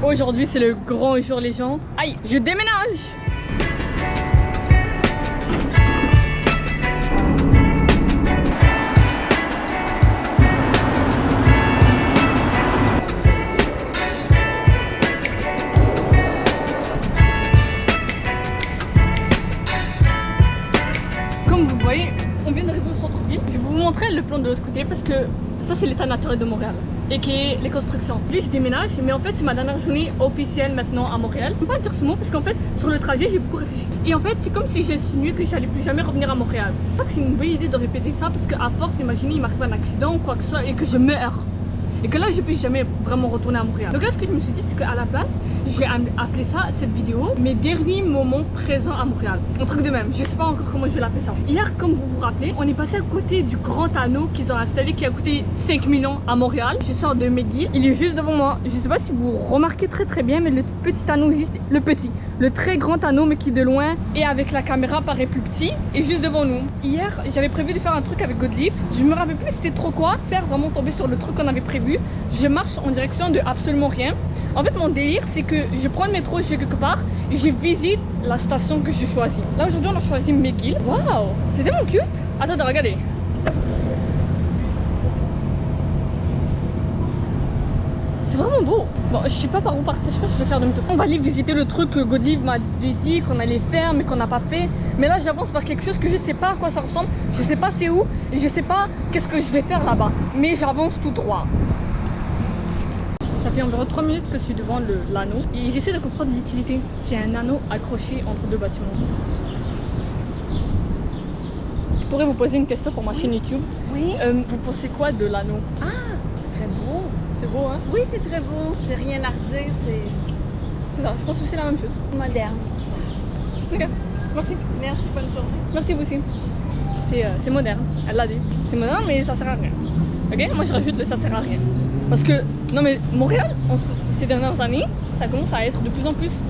Aujourd'hui c'est le grand jour les gens. Aïe, je déménage. Comme vous voyez, on vient d'arriver au centre-ville. Je vais vous montrer le plan de l'autre côté parce que ça c'est l'état naturel de Montréal et qui est les constructions. Lui je déménage, mais en fait c'est ma dernière journée officielle maintenant à Montréal. Je ne peux pas dire ce mot parce qu'en fait sur le trajet j'ai beaucoup réfléchi. Et en fait c'est comme si j'insinuais que j'allais plus jamais revenir à Montréal. Je crois que c'est une bonne idée de répéter ça parce qu'à force, imaginez il m'arrive un accident ou quoi que ce soit et que je meurs. Et que là je puisse jamais vraiment retourner à Montréal. Donc là ce que je me suis dit c'est qu'à la place je vais appeler ça, cette vidéo, mes derniers moments présents à Montréal. Un truc de même, je sais pas encore comment je vais l'appeler ça. Hier comme vous vous rappelez, on est passé à côté du grand anneau qu'ils ont installé qui a coûté 5 millions à Montréal. Je sors de McGill, il est juste devant moi. Je sais pas si vous remarquez très bien mais le petit anneau juste, le très grand anneau mais qui de loin et avec la caméra paraît plus petit et juste devant nous. Hier j'avais prévu de faire un truc avec Godleaf, je me rappelle plus c'était trop quoi, faire vraiment tomber sur le truc qu'on avait prévu. Je marche en direction de absolument rien. En fait mon délire c'est que je prends le métro, je vais quelque part et je visite la station que je choisis. Là aujourd'hui on a choisi McGill. Waouh, c'est tellement cute. Attendez, regardez. C'est vraiment beau. Bon, je sais pas par où partir, je crois que je vais faire demi-tour. On va aller visiter le truc que Godleaf m'avait dit qu'on allait faire mais qu'on n'a pas fait. Mais là j'avance vers quelque chose que je sais pas à quoi ça ressemble. Je sais pas c'est où et je sais pas qu'est-ce que je vais faire là-bas. Mais j'avance tout droit. Ça fait environ 3 minutes que je suis devant l'anneau et j'essaie de comprendre l'utilité. C'est un anneau accroché entre deux bâtiments. Je pourrais vous poser une question pour ma chaîne YouTube. Oui. Vous pensez quoi de l'anneau? Ah, très beau. C'est beau hein? Oui, c'est très beau. J'ai rien à redire, C'est ça, je pense que c'est la même chose. moderne. Ça. Ok, merci. Merci, bonne journée. Merci vous aussi. C'est moderne, elle l'a dit. C'est moderne mais ça sert à rien. Ok, moi je rajoute le ça sert à rien. Parce que, non mais Montréal, ces dernières années, ça commence à être de plus en plus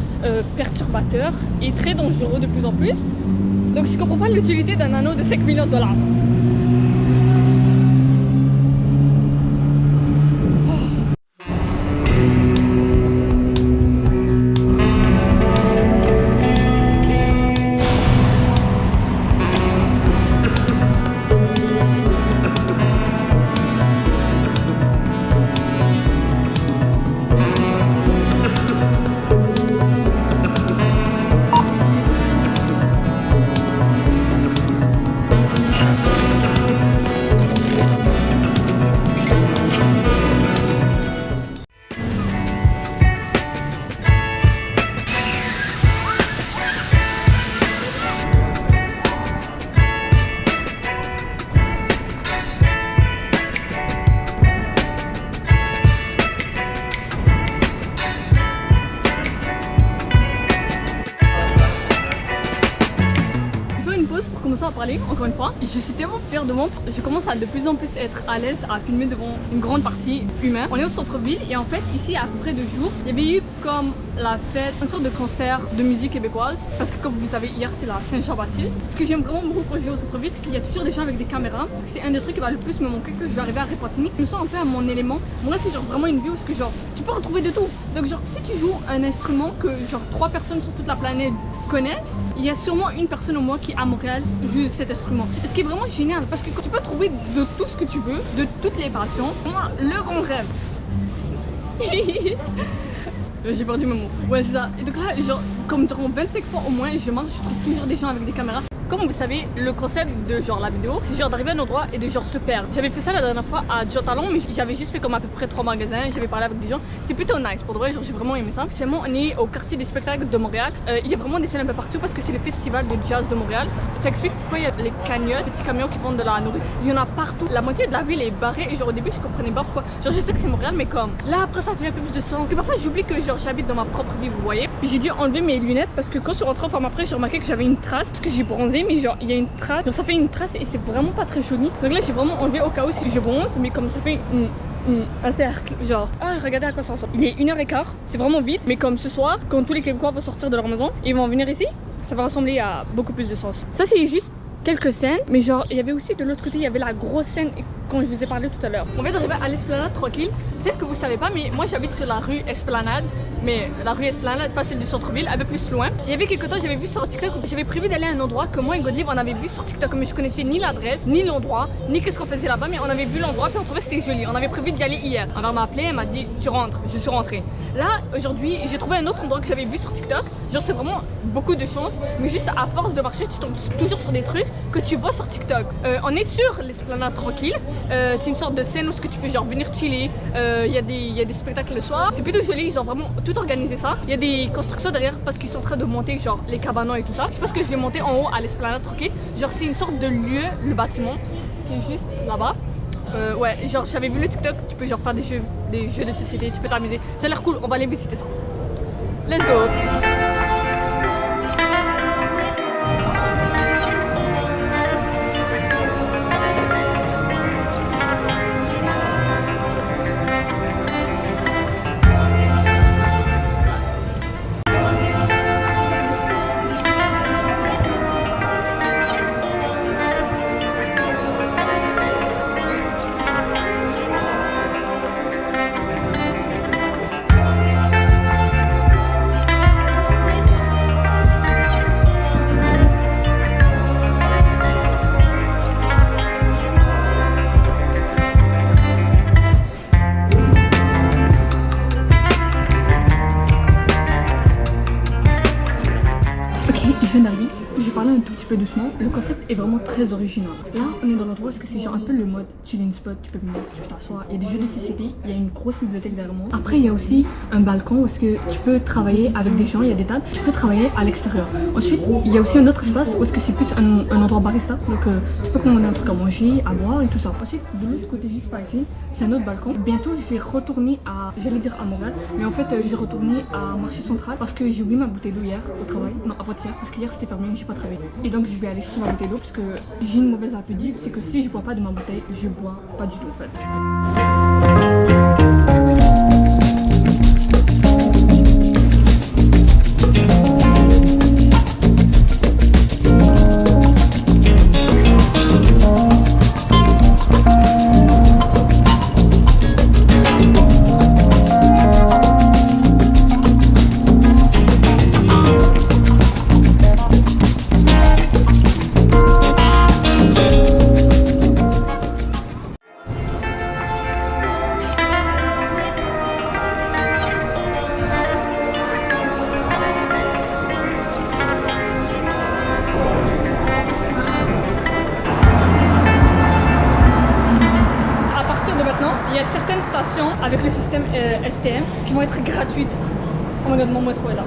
perturbateur et très dangereux de plus en plus. Donc je comprends pas l'utilité d'un anneau de 5 millions de dollars. À parler encore une fois, je suis tellement fière de moi, je commence à de plus en plus être à l'aise à filmer devant une grande partie humaine. On est au centre-ville et en fait ici à peu près 2 jours il y avait eu comme la fête, une sorte de concert de musique québécoise parce que comme vous savez hier c'est la Saint-Jean-Baptiste. Ce que j'aime vraiment beaucoup quand je vais au centre-ville c'est qu'il y a toujours des gens avec des caméras. C'est un des trucs qui va le plus me manquer que je vais arriver à Repentigny. Je me sens un peu à mon élément. Moi c'est genre vraiment une vie où que genre tu peux retrouver de tout. Donc genre si tu joues un instrument que genre 3 personnes sur toute la planète connaissent, il y a sûrement une personne au moins qui à Montréal joue cet instrument. Et ce qui est vraiment génial parce que tu peux trouver de tout ce que tu veux, de toutes les passions. Pour moi, le grand rêve. J'ai perdu mes mots. Ouais c'est ça. Et donc là, genre, comme durant 25 fois au moins, je marche, je trouve toujours des gens avec des caméras. Comme vous savez, le concept de genre la vidéo, c'est genre d'arriver à un endroit et de genre se perdre. J'avais fait ça la dernière fois à John Talon, mais j'avais juste fait comme à peu près 3 magasins, j'avais parlé avec des gens. C'était plutôt nice, pour de vrai, genre j'ai vraiment aimé ça. Actuellement, on est au quartier des spectacles de Montréal. Il y a vraiment des scènes un peu partout parce que c'est le festival de jazz de Montréal. Ça explique pourquoi il y a les cagnottes, petits camions qui vendent de la nourriture. Il y en a partout. La moitié de la ville est barrée et genre au début je comprenais pas pourquoi. Genre je sais que c'est Montréal, mais comme là après ça fait un peu plus de sens. Parce que parfois j'oublie que genre j'habite dans ma propre vie, vous voyez. Puis j'ai dû enlever mes lunettes parce que quand je suis rentrée en forme après, j'ai remarqué que j'avais une trace parce que j'ai bronzé, mais genre il y a une trace. Donc ça fait une trace et c'est vraiment pas très joli. Donc là j'ai vraiment enlevé au cas où si je bronze, mais comme ça fait un cercle, genre. Ah, regardez à quoi ça ressemble. Il est 1h15, c'est vraiment vite, mais comme ce soir, quand tous les Québécois vont sortir de leur maison, ils vont venir ici, ça va ressembler à beaucoup plus de sens. Ça c'est juste quelques scènes, mais genre il y avait aussi de l'autre côté, il y avait la grosse scène quand je vous ai parlé tout à l'heure. On vient d'arriver à l'Esplanade tranquille. Peut-être que vous savez pas, mais moi j'habite sur la rue Esplanade. Mais la rue Esplanade, pas celle du centre-ville, un peu plus loin. Il y avait quelques temps, j'avais vu sur TikTok, j'avais prévu d'aller à un endroit que moi et Godelive on avait vu sur TikTok, mais je connaissais ni l'adresse, ni l'endroit, ni qu'est-ce qu'on faisait là-bas, mais on avait vu l'endroit puis on trouvait que c'était joli. On avait prévu d'y aller hier. Ma mère m'a appelé, elle m'a dit tu rentres. Je suis rentrée. Là aujourd'hui, j'ai trouvé un autre endroit que j'avais vu sur TikTok. Genre c'est vraiment beaucoup de chance, mais juste à force de marcher, tu tombes toujours sur des trucs que tu vois sur TikTok. On est sur l'Esplanade tranquille. C'est une sorte de scène où tu peux genre venir chiller. Il y a des spectacles le soir. C'est plutôt joli, ils ont vraiment tout organisé ça. Il y a des constructions derrière parce qu'ils sont en train de monter genre les cabanons et tout ça. Je pense que je vais monter en haut à l'Esplanade tranquille. Genre c'est une sorte de lieu, le bâtiment qui est juste là-bas. Ouais, genre j'avais vu le TikTok, tu peux genre faire des jeux de société, tu peux t'amuser. Ça a l'air cool, on va aller visiter ça. Let's go! Je viens d'arriver, je vais parler un tout petit peu doucement. Le concept est vraiment très original. Là, on est dans l'endroit où c'est genre un peu le mode chilling spot. Tu peux venir, tu t'assois. Il y a des jeux de société, il y a une grosse bibliothèque derrière moi. Après, il y a aussi un balcon où est-ce que tu peux travailler avec des gens, il y a des tables. Tu peux travailler à l'extérieur. Ensuite, il y a aussi un autre espace où est-ce que c'est plus un endroit barista. Donc, tu peux commander un truc à manger, à boire et tout ça. Ensuite, de l'autre côté, juste par ici, c'est un autre balcon. Bientôt, je vais retourner à, j'allais dire à Montréal, mais en fait, je vais retourner à Marché Central parce que j'ai oublié ma bouteille d'eau hier au travail. Non, avant-hier, parce qu'hier c'était fermé, j'ai pas travaillé. Et donc, je vais aller chercher ma bouteille d'eau parce que j'ai une mauvaise habitude, c'est que si je bois pas de ma bouteille, je bois pas du tout en fait. Il y a certaines stations avec le système STM qui vont être gratuites. Oh my god, mon métro est là.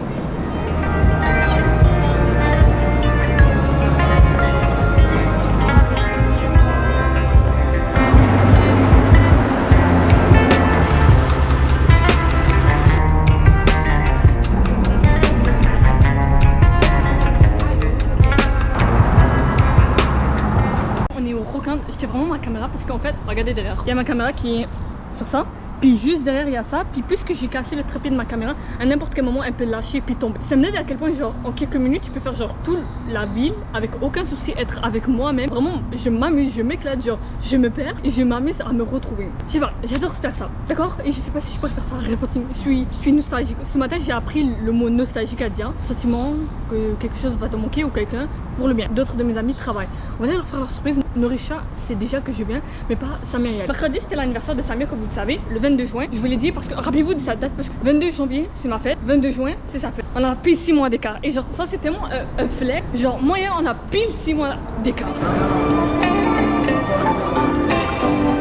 J'étais vraiment ma caméra parce qu'en fait, regardez derrière, il y a ma caméra qui est sur ça, puis juste derrière il y a ça, puis puisque j'ai cassé le trépied de ma caméra, à n'importe quel moment elle peut lâcher puis tomber. Ça me dit à quel point genre en quelques minutes je peux faire genre toute la ville avec aucun souci, être avec moi-même. Vraiment je m'amuse, je m'éclate, genre je me perds et je m'amuse à me retrouver. Je sais pas, j'adore faire ça, d'accord? Et je sais pas si je pourrais faire ça à répéter. Je suis nostalgique. Ce matin j'ai appris le mot nostalgique à dire, sentiment que quelque chose va te manquer ou quelqu'un pour le bien. D'autres de mes amis travaillent. On va aller leur faire leur surprise. Norisha, c'est déjà que je viens, mais pas Samia. Mercredi, c'était l'anniversaire de Samia, comme vous le savez, le 22 juin. Je vous l'ai dit parce que, rappelez-vous de sa date, parce que 22 janvier, c'est ma fête, 22 juin, c'est sa fête. On a pile 6 mois d'écart. Et genre, ça, c'est tellement un flex. Genre, moyen, on a pile 6 mois d'écart.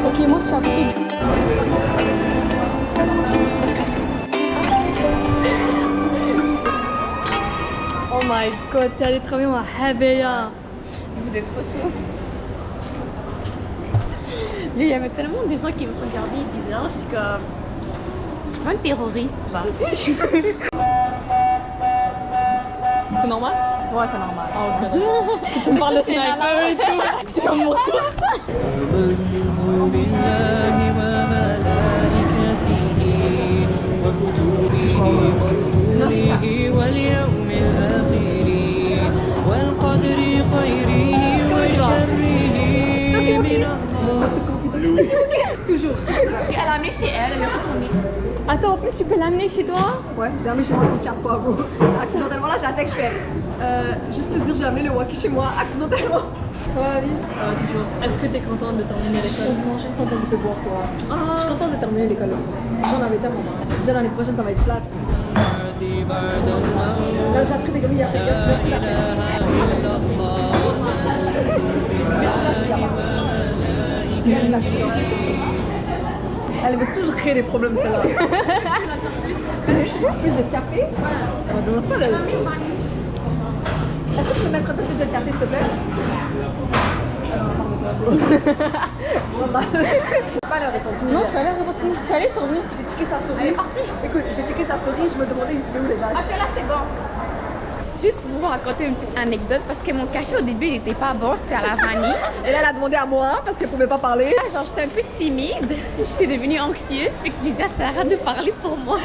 Ok, moi, je suis à côté du... Oh my god, t'es allé travailler en Habeya. Vous êtes trop chaud. Il y avait tellement des gens qui me regardaient bizarre, je suis comme... Je suis pas une terroriste, bah. C'est normal? Ouais, c'est normal. Ah ok. Tu me parles de sniper et tout. C'est comme mon cours. Toujours. Elle a amené chez elle, elle est retournée. Attends, en plus, tu peux l'amener chez toi? Ouais, j'ai amené chez moi 4 fois, bro. Accidentellement, là, j'ai un texte, je fais. Juste te dire, j'ai amené le walkie chez moi, accidentellement. Ça va la vie? Ça va toujours. Est-ce que t'es contente de terminer l'école? Non, juste en train de te voir, toi. Je suis contente de terminer l'école aussi. J'en avais tellement marre. Déjà, l'année prochaine, ça va être plate. Là, j'ai appris des gommes, il y a Elle veut toujours créer des problèmes, celle-là. Plus de café? Ça va donner pas là. Est-ce que tu peux mettre un peu plus de café, s'il te plaît? Pas l'heure, continue. Non, je suis allée à Repentigny. Je suis allée sur lui. J'ai checké sa story. Elle est partie. Écoute, j'ai checké sa story, je me demandais où les vaches. Ah, là, c'est bon. Juste pour vous raconter une petite anecdote, parce que mon café au début il était pas bon, c'était à la vanille. Et là, elle a demandé à moi parce qu'elle pouvait pas parler. Là, genre, j'étais un peu timide, j'étais devenue anxieuse, fait que j'ai dit à Sarah de parler pour moi.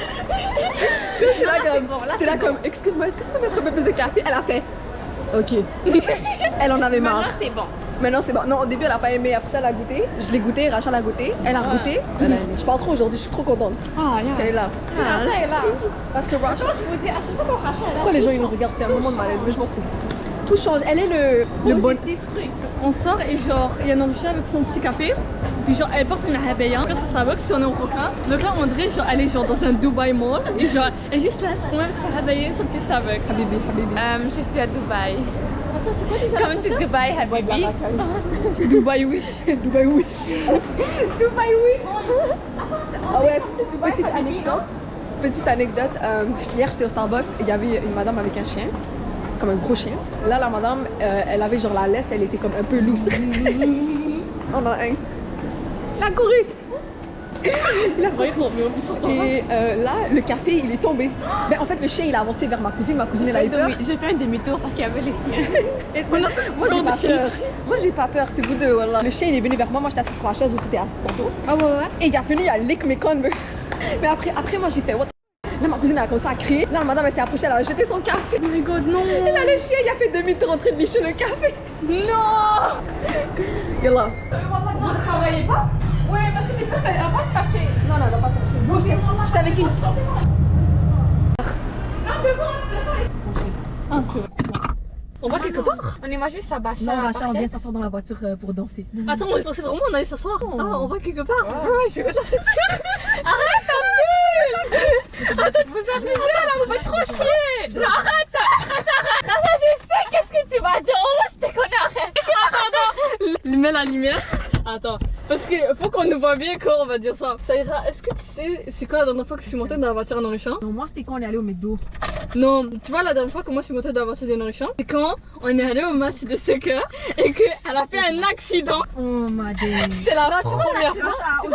C'est là c'est comme, bon, là, c'est c'est là bon. comme, excuse-moi, est-ce que tu peux mettre un peu plus de café? Elle a fait, ok. Elle en avait marre. Maintenant, c'est bon. Maintenant c'est bon. Non, au début elle a pas aimé, après ça elle a goûté. Je l'ai goûté, Rachel a goûté. Elle a goûté. Elle a aimé. Je parle trop aujourd'hui, je suis trop contente. Ah, Parce qu'elle est là. Rachel est là. Parce que Rachel. Attends, je vous dis, à chaque fois qu'on Rachel est là. Pourquoi les gens ils nous regardent? C'est un moment de malaise, mais je m'en fous. Tout change. Elle est le bon. Petit truc. On sort et genre, il y a Norisha avec son petit café. Puis genre, elle porte une habaya. Sur Starbucks, puis on est au Roquin. Donc là, on dirait genre, elle est genre dans un Dubai Mall. Et genre, elle est juste là, elle se promène avec sa habaya, son petit Starbucks. Habibi, Habibi. Je suis à Dubaï. Attends, c'est quoi déjà? Comme tu Dubaï, Habibi. Dubai Wish. Dubaï Wish. Dubaï, oui. Ah ouais, petite anecdote. Hier j'étais au Starbucks et il y avait une madame avec un chien. Comme un gros chien. Là, la madame, elle avait genre la laisse, elle était comme un peu loose. On a un. Elle a couru! Il a couru. Et là, le café, il est tombé. Ben, en fait, le chien, il a avancé vers ma cousine elle a eu peur. J'ai fait un demi-tour parce qu'il y avait les chiens. Et moi, j'ai pas peur. Moi, j'ai pas peur, c'est vous deux. Voilà. Le chien, il est venu vers moi, moi, j'étais assise sur la chaise où tu étais assise tantôt. Ah ouais. Et il a fini, il a lick mes Converse. Mais après, moi, j'ai fait what? Là, ma cousine a commencé à crier. Là, la madame, elle s'est approchée, elle a jeté son café. Oh my god, non! Et là, le chien, il a fait demi-tour en train de licher le café. Non! Et là. Vous ne travaillez pas? Ouais, parce que j'ai peur qu'elle va se fâcher. Non, elle va pas se fâcher. Bougez. J'étais avec une. Non, devant. Ah, c'est vrai. On va quelque part? On est moi juste à Bachar. Non, Rachel, on vient s'asseoir dans la voiture pour danser. Attends, je pensais vraiment on allait s'asseoir. Oh. Ah, on va quelque part? Ouais, je vais mettre la ceinture. Arrête un peu! Attends, Vous amusez là, vous faites trop chier. Non, arrête. Racha, je sais qu'est-ce que tu vas dire. Oh, je te connais, arrête. Mets la lumière. Attends, parce que faut qu'on nous voit bien quand on va dire ça. Saïra, est-ce que tu sais c'est quoi la dernière fois que je suis montée dans la voiture à Norishan? Non, moi, c'était quand on est allé au McDo. Non, tu vois la dernière fois que moi je suis montée dans la voiture de Norishan, c'est quand on est allé au match de soccer et qu'elle a fait un accident. Oh, ma dame. C'était la première fois. Tu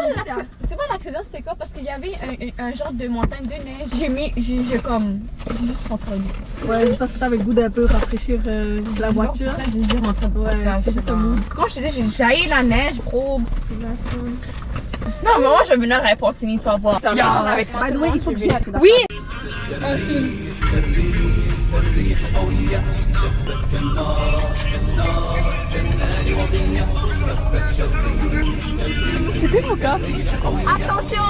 vois l'accident c'était quoi? Parce qu'il y avait un genre de montagne de neige. J'ai juste rentré. Ouais, c'est parce que t'avais le goût d'un peu rafraîchir la voiture. J'ai rentré. Ouais, c'était juste un mou. Quand je te dis j'ai jailli la neige, bro. Non, mais moi je vais venir à Pontigny ce soir. By the way, il faut que je vienne. Oui! C'était mon cas. Attention!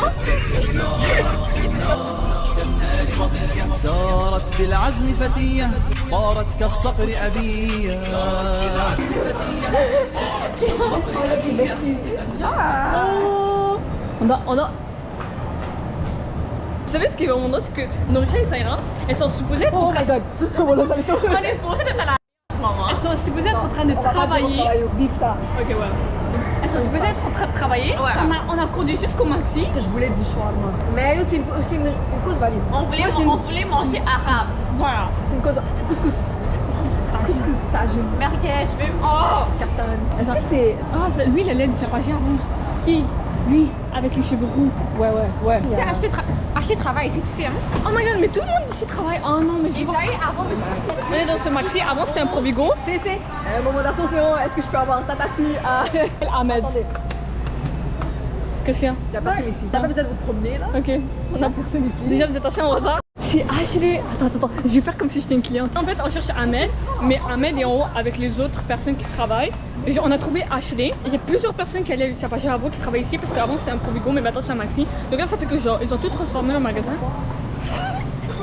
سارت بالعزم فتية طارت كالصقر أبية On a... Vous savez ce qui est vraiment drôle, c'est que Norisha et Saïra, elles sont supposées être en Oh train my god. Voilà, j'allais tomber. On est supposé être à la ce moment. Elles sont supposées être en train de On va pas dire au travailler. travail, bip ça. Ok, ouais. Elles sont supposées être en train de travailler. Ouais. On a conduit jusqu'au maxi. Je voulais du shawarma. Mais c'est une cause valide. On voulait manger arabe. Voilà. C'est une cause. Couscous. Couscous tagine. Merguez, je veux. Oh! Captain. Est-ce que c'est. Ah, lui, il allait du sapagé avant. Qui? Lui, avec les cheveux roux. Ouais. T'as acheté travail ici, tu sais, hein? Oh my god, mais tout le monde ici travaille. Oh non, mais je Ils vois. allaient avant, mais On est dans ce maxi. Avant, c'était un Provigo. Féfé. Moment d'ascension, est-ce que je peux avoir tatati à. Ahmed. Attendez, Qu'est-ce qu'il y a? il y a personne ici. T'as pas besoin de vous promener là? Ok. On a personne ici. Déjà, vous êtes assez en retard. C'est Ashley. Attends, je vais faire comme si j'étais une cliente. En fait, on cherche Ahmed, mais Ahmed est en haut avec les autres personnes qui travaillent. Et on a trouvé Ashley. Il y a plusieurs personnes qui allaient à Lycée Apache qui travaillent ici parce qu'avant c'était un Provigo, mais maintenant c'est un Maxi. Donc là, ça fait que genre, ils ont tout transformé en magasin.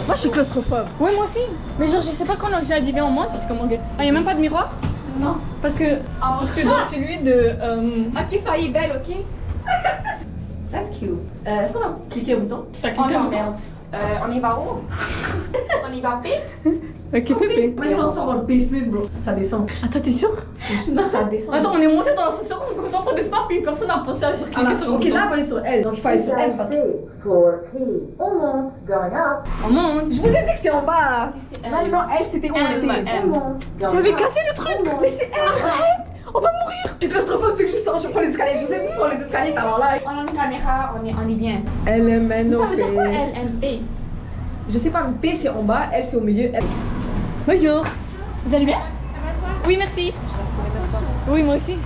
Moi, je suis claustrophobe. Ouais, moi aussi. Mais genre, je sais pas quand j'ai arrivé en monte, j'étais comme ok. Ah, il y a même pas de miroir? Non. Parce que dans celui de. Ok, soyez belle, ok? That's cute. Est-ce qu'on a cliqué un bouton? T'as On cliqué est en un merde. On y va où? On y va P? Ok, Pépé. Imagine on sort dans le basement, bro. Ça descend. Attends, t'es sûr? Non, ça descend. Attends, on est monté dans l'ascenseur, on commence à prendre des spas, puis personne n'a pensé à cliquer Ah, sur le ok, bouton. là, on va aller sur elle. Donc, il faut aller sur elle parce que. Floor P. On monte. Going up. On monte. Je vous ai dit que c'est en bas. Non, elle, c'était où on était. On monte. Vous avez cassé le truc. Mais c'est elle. Arrête. On va mourir. Je suis claustrophobe, tu sais que je sors, je prends les escaliers. Je vous ai dit de prendre les escaliers, t'as là. On a une caméra, on est bien. Elle mène Ça au veut dire quoi P. LMP? Je sais pas, P c'est en bas, elle c'est au milieu. Elle... Bonjour. Vous allez bien? Oui, merci. Oui, moi aussi.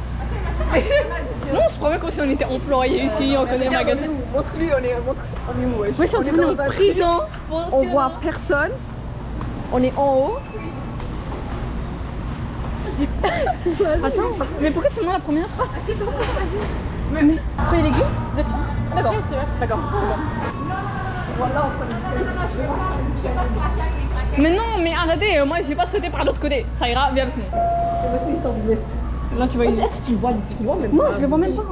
Non, on se promet comme si on était employés ici, on connaît le magasin. Montre-lui, on est où, wesh. Moi, je suis en train dans de un prison. On voit personne. On est en haut. Attends, mais pourquoi c'est moi la première? Parce que c'est toi. Mais soyez les guides, vous êtes sûr? D'accord. D'accord, c'est bon. Voilà, on prend les escaliers. Mais non, mais arrêtez, moi j'ai pas sauté par l'autre côté. Ça ira, viens avec moi. Imagine, il sort du lift. Là, tu vois, il... Est-ce que tu le vois d'ici? Tu le vois même Non, pas? je le vois même pas.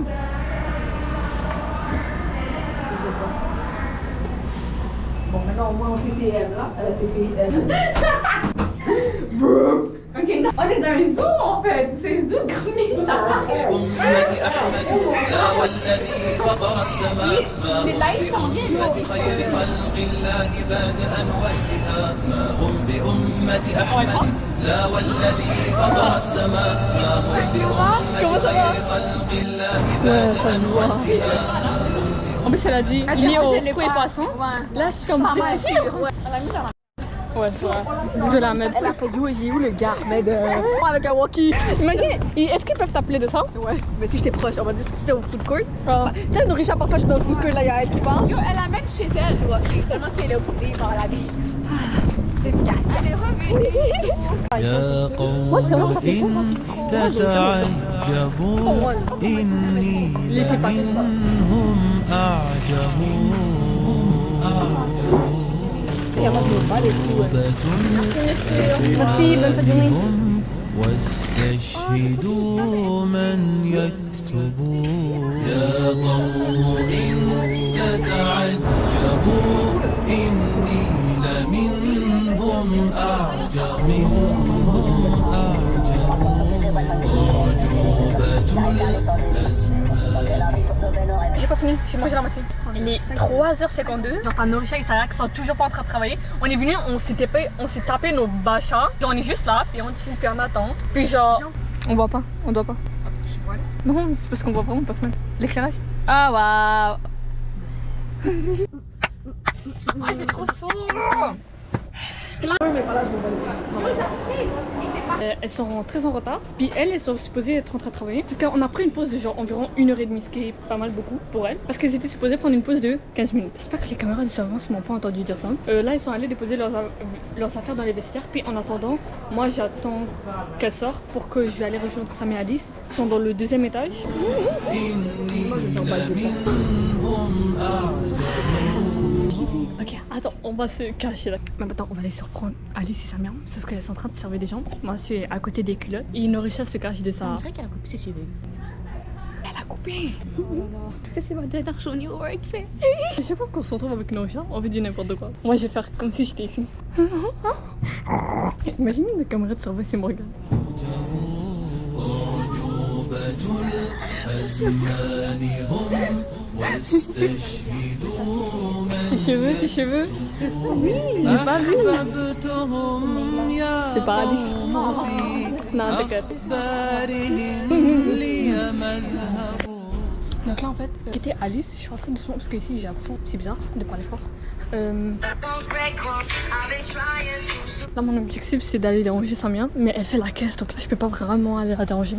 Bon, maintenant au moins on sait c'est elle là. C'est P. Ok, non. On est dans un zoo en fait. C'est zoo comme ça. أمة أحمد لا والذي فطر السماء ما هم بأمة خير خلق الله بادئا وانتهاء ما هم بأمة أحمد لا والذي فطر السماء ما هم بأمة خير خلق الله بادئا وانتهاء En plus, elle a dit, il est au fruits et poissons. Ouais. Là, je suis comme, vous êtes sûr? On l'a mis dans la... Ouais, c'est vrai. Désolée, Ahmed. Elle a fait il est où le gars? Mais de. Avec un walkie. Imagine, est-ce qu'ils peuvent t'appeler de ça? Ouais, mais si j'étais proche, on va dire si j'étais au food court. Ah. Tu sais, Nourisha, parfois je suis dans le food court, là, il y a elle qui parle. Yo, elle amène chez elle. Ouais. Tellement qu'elle est obsédée par la vie. Dédicace. Elle est revenue. يا قوم إن تتعجبوا إني لمنهم أعجب Merci, bonne journée. واستشهدوا من يكتب يا قوم إن تتعجبوا إني لمنهم أعجب J'ai pas fini, j'ai mangé la moitié. Il est 3h52. Genre, t'as Nourisha et Sarah qui sont toujours pas en train de travailler. On est venu, on s'est tapé nos bachas. Genre, on est juste là, puis on chill, puis on attend. Puis genre, on voit pas, on doit pas. Ah, parce que je vois là. Non, c'est parce qu'on voit vraiment personne. L'éclairage. Ah, waouh. Ah, il fait trop chaud. Mais pas là, je me vois. Elles sont très en retard, puis elles sont supposées être en train de travailler. En tout cas, on a pris une pause de genre environ 1h30, ce qui est pas mal beaucoup pour elles, parce qu'elles étaient supposées prendre une pause de 15 minutes. J'espère que les caméras de surveillance m'ont pas entendu dire ça. Là, elles sont allées déposer leurs affaires dans les vestiaires, puis en attendant, moi j'attends qu'elles sortent pour que je vais aller rejoindre Sam et Alice, qui sont dans le 2e étage. Ok, attends, on va se cacher là. Mais attends, on va aller surprendre Alice et sa mère, sauf qu'elles sont en train de servir des gens. Moi, je suis à côté des culottes. Et Nourisha se cache de ça. C'est vrai qu'elle a coupé ses cheveux. Elle a coupé. Ça, c'est ma dernière journée au work fait. Je sais pas qu'on se retrouve avec Nourisha, on veut dire n'importe quoi. Moi, je vais faire comme si j'étais ici. Imagine une caméra de surveillance et me regarde. Tes cheveux. Oui, j'ai pas vu. C'est pas Alice. Non, t'inquiète. Donc là, en fait, quitter Alice, je suis rentrée doucement parce que ici j'ai l'impression que c'est bizarre de parler fort. Là, mon objectif c'est d'aller déranger Samia, mais elle fait la caisse donc là je peux pas vraiment aller la déranger.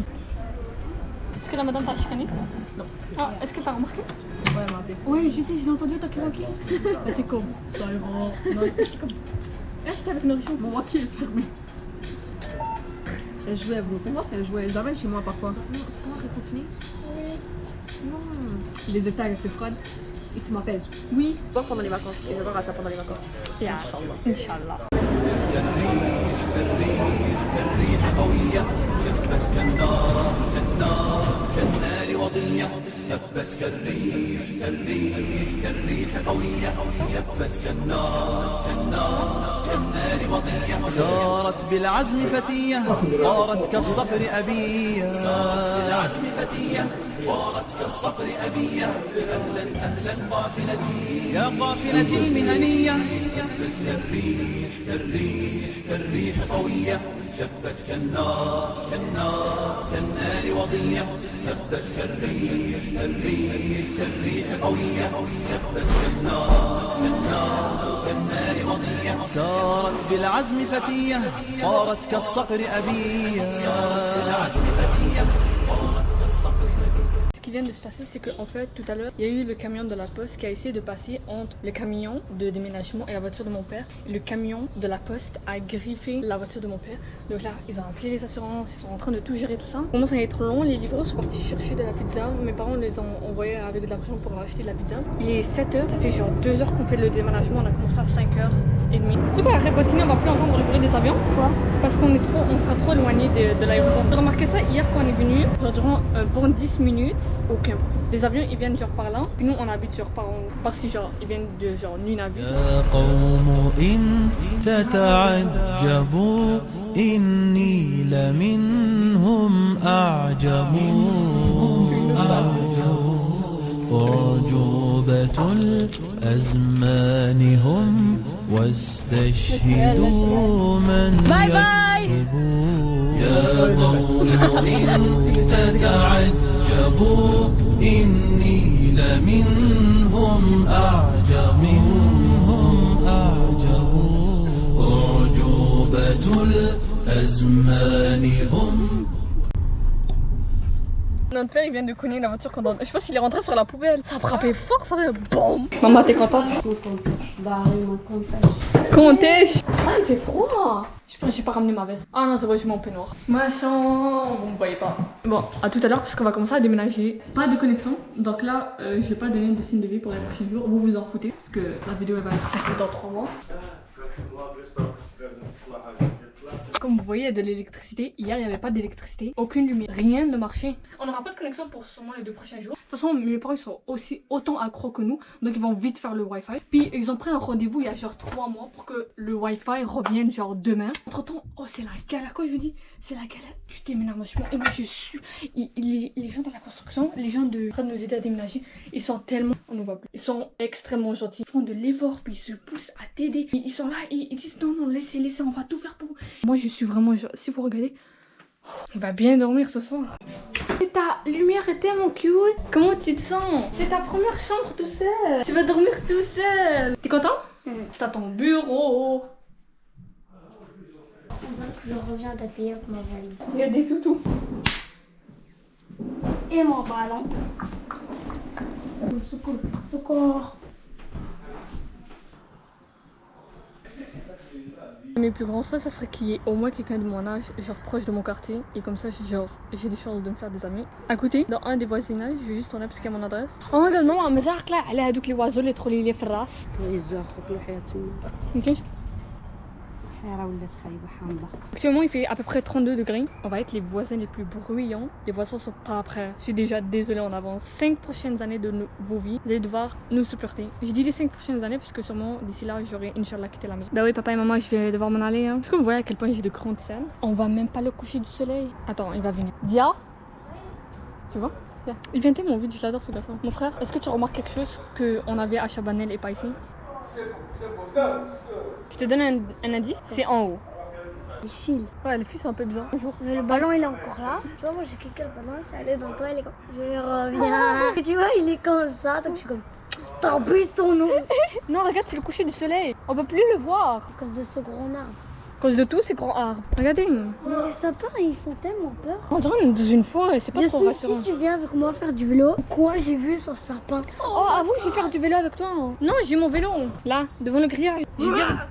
Est-ce que la madame t'a chicané? Non. Ah, est-ce qu'elle t'a remarqué? Ouais, elle m'a appelé. Oui, je sais, je l'ai entendu, t'as karaoké. T'es con. Ça ira. Non, j'étais comme. Là, j'étais avec Nourrichon. Mon walkie est fermé. C'est un jouet, bro. Pour moi, c'est un jouet. Je l'amène chez moi parfois. Non, tu vas continuer? Non. Les états avec le froid. Et tu m'appelles. Oui. Voir pendant les vacances. Et je vais voir Acha pendant les vacances. Et Inch'Allah. Inch'Allah. كالريح قوية جبت كالنار وضية هبت كالريح قوية جبت كالنار وضية سارت بالعزم فتية طارت كالصقر أبية طارت كالصقر أبية أهلا قافلتي يا قافلتي المهنية هبت كالريح قوية جبت كالنار وضية هبت كالريح قوية جبت كالنار وضية سارت بالعزم فتية طارت كالصقر أبية Ce qui vient de se passer, c'est qu'en fait, tout à l'heure, il y a eu le camion de la poste qui a essayé de passer entre le camion de déménagement et la voiture de mon père. Et le camion de la poste a griffé la voiture de mon père. Donc là, ils ont appelé les assurances, ils sont en train de tout gérer, tout ça. Comment ça va être long, les livreurs sont partis chercher de la pizza. Mes parents les ont envoyés avec de l'argent pour acheter de la pizza. Il est 7h, ça fait genre 2 heures qu'on fait le déménagement, on a commencé à 5h30. Tu sais quoi, à Répotini, on va plus entendre le bruit des avions. Pourquoi? Parce qu'on sera trop éloigné de l'aéroport. J'ai remarqué ça hier quand on est venu, genre durant un bon 10 minutes. Aucun bruit. Les avions ils viennent genre par là. Puis nous on habite genre par-ci genre ils viennent de genre Nunavut. يا قوم إن تتعجبوا إني لمنهم أعجب أعجوبة الأزمان هم واستشهدوا من يكتبوا يا قوم إن تتعجبوا إني لمنهم أعجب أعجوبة الأزمان هم. Notre père il vient de cogner la voiture quand on... Je sais pas s'il est rentré sur la poubelle. Ça a frappé fort, ça fait BOUM. Maman t'es contente? Comment t'es? Ah il fait froid. Je pense que j'ai pas ramené ma veste. Ah non c'est vrai j'ai mon peignoir. Machin, vous me voyez pas. Bon à tout à l'heure parce qu'on va commencer à déménager. Pas de connexion. Donc là je vais pas donner de signe de vie pour les prochains jours. Vous vous en foutez parce que la vidéo elle va être postée dans 3 mois. Comme vous voyez, il y a de l'électricité. Hier, il n'y avait pas d'électricité. Aucune lumière. Rien ne marchait. On n'aura pas de connexion pour sûrement les 2 prochains jours. De toute façon, mes parents ils sont autant accros que nous. Donc, ils vont vite faire le Wi-Fi. Puis, ils ont pris un rendez-vous il y a genre 3 mois pour que le Wi-Fi revienne genre demain. Entre temps, oh, c'est la galère. Quand je vous dis, c'est la galère du déménagement. Et moi, je suis. Les gens de la construction, les gens de train de nous aider à déménager, ils sont tellement. On ne voit plus. Ils sont extrêmement gentils. Ils font de l'effort. Puis, ils se poussent à t'aider. Ils sont là et ils disent non, laissez, on va tout faire pour vous. Moi, je suis vraiment genre, si vous regardez, on va bien dormir ce soir. Ta lumière est tellement cute. Comment tu te sens? C'est ta première chambre tout seul. Tu vas dormir tout seul. T'es content? C'est à ton bureau. Je reviens d'appuyer avec ma valise. Il y a des toutous. Et mon ballon. Secours. Mes plus grands souhaits, ça serait qu'il y ait au moins quelqu'un de mon âge, genre proche de mon quartier. Et comme ça, genre, j'ai des chances de me faire des amis. À côté, dans un des voisinages, je vais juste tourner parce qu'il y a mon adresse. Oh my god, maman, مزاحك لا على هذوك les oiseaux اللي تخلي لي في الراس. Ok. Actuellement il fait à peu près 32 degrés. On va être les voisins les plus bruyants. Les voisins sont pas prêts. Je suis déjà désolée en avance. 5 prochaines années de vos vies, vous allez devoir nous supporter. Je dis les 5 prochaines années parce que sûrement d'ici là j'aurai Inch'Allah quitté la maison. Bah oui papa et maman je vais devoir m'en aller. Est-ce que vous voyez à quel point j'ai de grandes scènes? On va même pas le coucher du soleil. Attends il va venir. Dia, tu vois? Viens. Il vient tellement vite, je l'adore ce garçon. Mon frère, est-ce que tu remarques quelque chose qu'on avait à Chabanel et pas ici? Je te donne un indice, c'est en haut. Les fils. Ouais, les fils sont un peu bizarres. Bonjour. Mais le ballon il est encore là. Tu vois, moi j'ai cliqué le ballon, ça allait dans toi, il est comme. Je reviens. Et tu vois, il est comme ça, donc je suis comme. T'en ton nom. Non, regarde, c'est le coucher du soleil. On peut plus le voir. À cause de ce gros arbre. cause de tous ces grands arbres. Regardez. Mais les sapins, ils font tellement peur. On dirait on est dans une forêt, c'est pas Je trop sais, rassurant. si tu viens avec moi faire du vélo, quoi j'ai vu sur ce sapin? Oh, avoue, je vais faire du vélo avec toi. Non, j'ai mon vélo, là, devant le grillage. Je veux dire.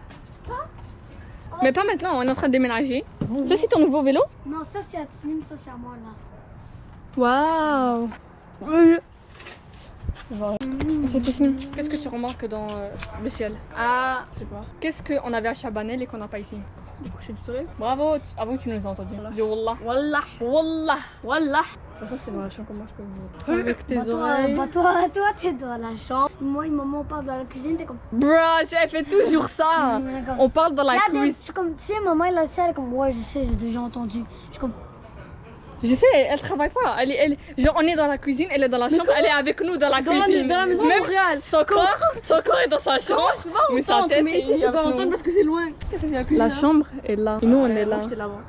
Mais pas maintenant, on est en train de déménager. Ça, c'est ton nouveau vélo? Non, ça c'est à Tisnim, ça c'est à moi là. Waouh. Qu'est-ce que tu remarques dans le ciel? Ah, je sais pas. Qu'est-ce qu'on avait à Chabanel et qu'on n'a pas ici? Le coucher du soleil. Bravo, avant que tu nous as entendu. Dis Wallah. Wallah. Wallah. Wallah. De toute façon, c'est dans la chambre, comment je peux vous. Avec tes oreilles. Toi, t'es dans la chambre. Moi et maman parle dans la cuisine, t'es comme. Bruh, elle fait toujours ça. On parle dans la Là, cuisine. je suis comme, tu sais, maman elle a dit ça, elle est comme, ouais, je sais, j'ai déjà entendu. Je suis comme, Je sais, elle travaille pas. Genre, on est dans la cuisine, elle est dans la chambre, elle est avec nous dans la cuisine. Dans la maison de Même Montréal. son corps est dans sa chambre. Je peux pas Mais sa entendre, tête mais est ici je peux pas avec nous. entendre parce que c'est loin. Qu'est-ce que c'est la cuisine? La chambre est là. Et nous, on est là. J'étais là-bas.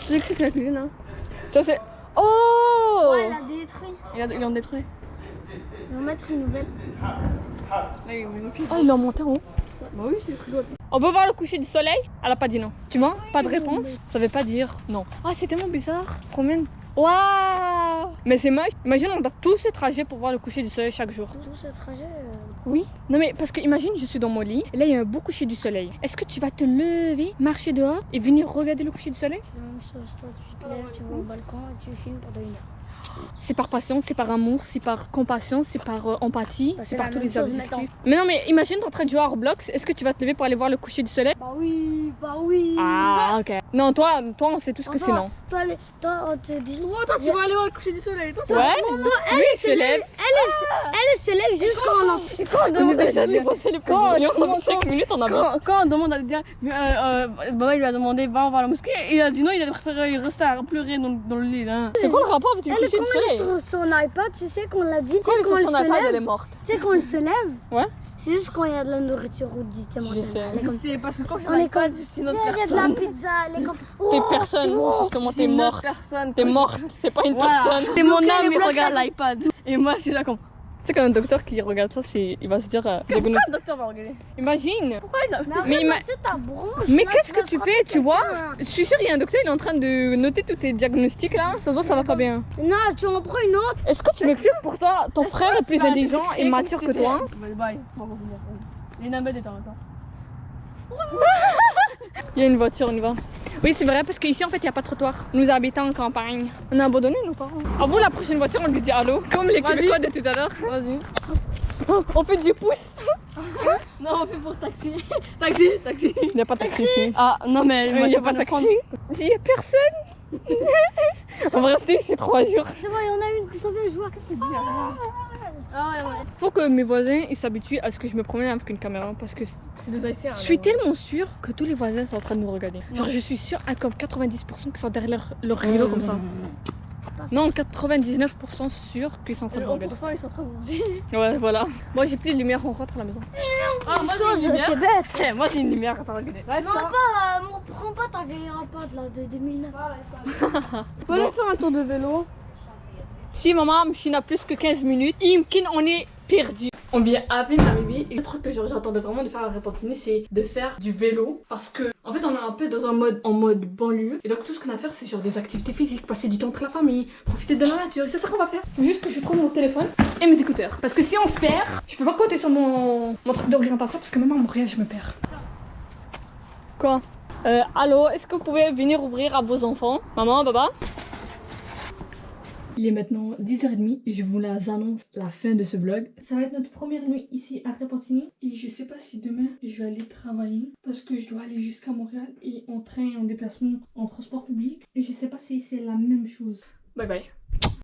Tu sais que c'est la cuisine, hein? Ça, c'est. Oh! ouais, elle a détruit. Ils l'ont détruit. Ils vont mettre une nouvelle. Oh, ils l'ont monté en haut. Bah oui, c'est plus loin. On peut voir le coucher du soleil? Elle a pas dit non. Tu vois? Pas de réponse. Ça veut pas dire non. Ah, c'est tellement bizarre. Promène. Waouh! Mais c'est moche. Imagine, on doit tout ce trajet pour voir le coucher du soleil chaque jour. Tout ce trajet. Oui. Non mais parce que imagine, je suis dans mon lit, et là il y a un beau coucher du soleil. Est-ce que tu vas te lever, marcher dehors et venir regarder le coucher du soleil? C'est la même chose, toi tu te lèves, tu vas au balcon et tu filmes pendant 1 heure. C'est par passion, c'est par amour, c'est par compassion, c'est par empathie, Bah, c'est c'est par la tous même les chose, objectifs. mettons. Mais non mais imagine t'es en train de jouer à Roblox, est-ce que tu vas te lever pour aller voir le coucher du soleil? Bah oui. Ah ok. Non toi on sait tous que c'est non. Toi, on te dit. Toi, tu vas aller voir le coucher du soleil. Toi, Ouais, lui il se lève. Elle se lève juste quand on On est déjà dépassé les premiers, on s'en 5 minutes, on a bien. quand on demande à dire, Baba il lui a demandé va voir la mosquée et il a dit non, il a préféré rester à pleurer dans le lit. Hein. C'est quoi le rapport avec le Elle coucher du est soleil? sur son iPad, tu sais qu'on l'a dit. Quand elle est sur quand son elle se iPad, lève, elle est morte. Tu sais quand elle se lève. Ouais. C'est juste quand il y a de la nourriture ou du thé Je sais. Elle est comme. C'est parce que quand j'ai On est l'iPad, comme. je suis Il une autre y a de personne. la pizza, elle est comme. T'es Oh, personne, justement Je t'es suis une autre morte. personne. T'es morte, c'est pas une personne. C'est mon Donc, elle âme, est il bloquée. regarde l'iPad. Et moi, je suis là comme. Tu sais qu'un docteur qui regarde ça, il va se dire diagnostic. Le docteur va regarder. Imagine. Pourquoi il a. Mais c'est ta branche. Mais là, qu'est-ce tu que vas tu te fais, rappeler tu vois? quelqu'un. Je suis sûre, il y a un docteur, il est en train de noter tous tes diagnostics là. Ça se voit, ça va pas bien. Non, tu en prends une autre. Est-ce que tu m'expliques pour toi, ton frère est plus intelligent et mature que toi? Bye. Il y a une bête en même temps. Il y a une voiture, on y va. Oui, c'est vrai, parce qu'ici en fait, il n'y a pas de trottoir. Nous habitons en campagne. On a abandonné nos parents. À vous, la prochaine voiture, on lui dit allô. Comme les Québécois de tout à l'heure. Vas-y. Oh, on fait du pouce. Non, on fait pour taxi. Taxi. Il n'y a pas de taxi ici. Ah, non, mais Il n'y a pas de taxi. Il n'y a personne. On va rester ici 3 jours. Tu vois, il y en a une qui s'en vient jouer. Qu'est-ce que c'est Ah ouais. Faut que mes voisins ils s'habituent à ce que je me promène avec une caméra parce que C'est des haïtiens. je suis tellement sûre que tous les voisins sont en train de nous regarder. Genre je suis sûre à comme 90% qui sont derrière leur rideau comme ça. Non, 99% sûre qu'ils sont en train de nous regarder. Ils sont en train de manger. Ouais, voilà. Moi j'ai plus de lumière, on rentre à la maison. Ah, moi j'ai une lumière. T'es bête. Moi j'ai une lumière, attends, regardez. Reste Non, là. prends pas ta vieille iPad là de 2009. Tu peux aller faire un tour de vélo? Si maman me chine à plus que 15 minutes, Imkin on est perdu. On vient à peine d'arriver et le truc que j'attendais vraiment de faire à Repentigny c'est de faire du vélo parce que en fait on est un peu dans un mode banlieue et donc tout ce qu'on a à faire c'est genre des activités physiques, passer du temps entre la famille, profiter de la nature et c'est ça qu'on va faire. Juste que je trouve mon téléphone et mes écouteurs parce que si on se perd, je peux pas compter sur mon truc d'orientation parce que même à Montréal je me perds. Quoi? Allô, est-ce que vous pouvez venir ouvrir à vos enfants? Maman, papa? Il est maintenant 10h30 et je vous annonce la fin de ce vlog. Ça va être notre première nuit ici à Repentigny. Et je sais pas si demain je vais aller travailler parce que je dois aller jusqu'à Montréal et en train, en déplacement, en transport public. Et je sais pas si c'est la même chose. Bye bye.